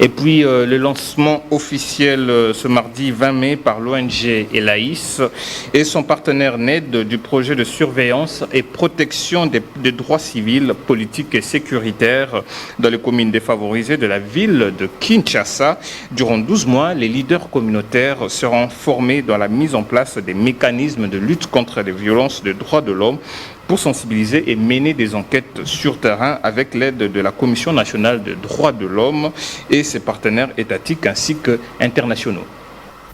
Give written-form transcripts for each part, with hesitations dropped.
Et puis le lancement officiel ce mardi 20 mai par l'ONG Elaïs et son partenaire NED du projet de surveillance et protection des droits civils, politiques et sécuritaires dans les communes défavorisées de la ville de Kinshasa. Durant 12 mois, les leaders communautaires seront formés dans la mise en place des mécanismes de lutte contre les violences des droits de l'homme pour sensibiliser et mener des enquêtes sur terrain avec l'aide de la Commission nationale des droits de l'homme et ses partenaires étatiques ainsi qu'internationaux.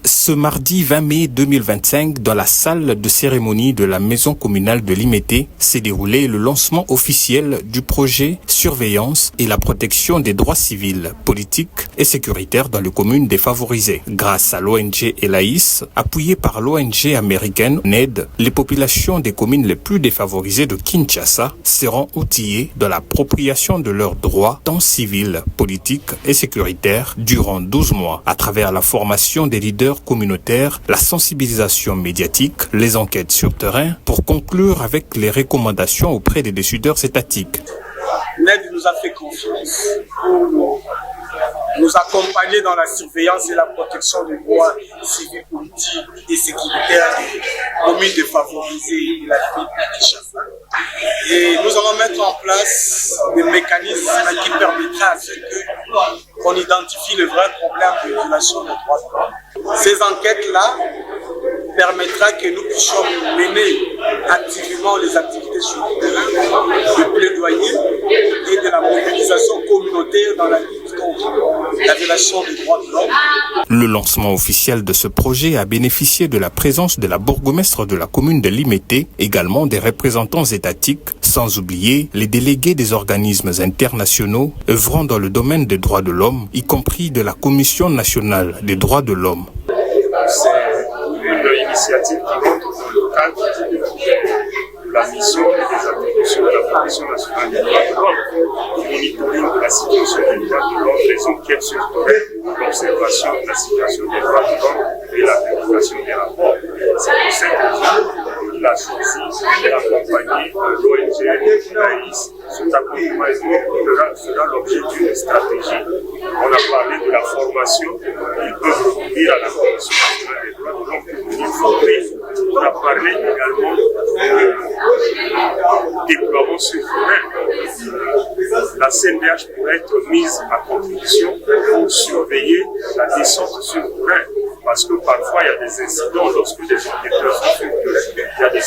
Ce mardi 20 mai 2025, dans la salle de cérémonie de la maison communale de Limete, s'est déroulé le lancement officiel du projet Surveillance et la protection des droits civils, politiques et sécuritaires dans les communes défavorisées. Grâce à l'ONG Elaïs, appuyée par l'ONG américaine NED, les populations des communes les plus défavorisées de Kinshasa seront outillées dans l'appropriation de leurs droits, tant civils, politiques et sécuritaires, durant 12 mois, à travers la formation des leaders communautaires, la sensibilisation médiatique, les enquêtes sur terrain, pour conclure avec les recommandations auprès des décideurs étatiques. NED nous a fait confiance pour nous accompagner dans la surveillance et la protection des droits civils, politiques et sécuritaires des communes défavorisées de la ville de Kinshasa. Et nous allons mettre en place des mécanismes qui permettront à ce qu'on identifie le vrai problème de violation des droits de l'homme. Ces enquêtes-là permettra que nous puissions mener activement les activités sur le terrain, de plaidoyer et de la mobilisation communautaire dans la lutte contre la violation des droits de l'homme. Le lancement officiel de ce projet a bénéficié de la présence de la bourgmestre de la commune de Limete, également des représentants étatiques, sans oublier les délégués des organismes internationaux œuvrant dans le domaine des droits de l'homme, y compris de la Commission nationale des droits de l'homme. C'est une initiative qui rentre dans le cadre de la mission et des attributions de la Commission nationale des droits de l'homme, monitoring de la situation des droits de l'homme, les enquêtes sur l'observation de la situation des droits de l'homme et la publication des rapports. C'est pour cette raison qu'il a choisi d'accompagner l'ONG Elaïs. Cet accompagnement sera l'objet d'une stratégie. On a parlé de la formation, ils peuvent conduire à la Commission nationale des droits de l'homme pour venir former. On a parlé également du déploiement sur terrain. La CNDH pourrait être mise à contribution pour surveiller la descente sur terrain. Parce que parfois, il y a des incidents, lorsque des enquêteurs sont sur terrain, il y a des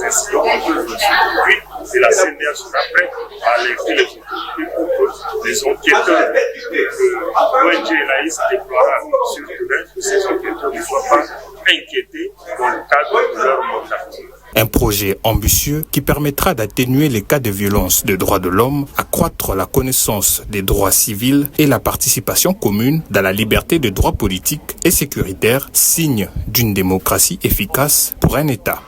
incidents qui peuvent se produire, et la CNDH sera prête à alerter les autorités pour que les enquêteurs de l'ONG Elaïs déploiera sur terrain, que ces enquêteurs ne soient pas inquiétés dans le cadre de leur mandat. Un projet ambitieux qui permettra d'atténuer les cas de violence des droits de l'homme, accroître la connaissance des droits civils et la participation commune dans la liberté des droits politiques et sécuritaires, signe d'une démocratie efficace pour un État.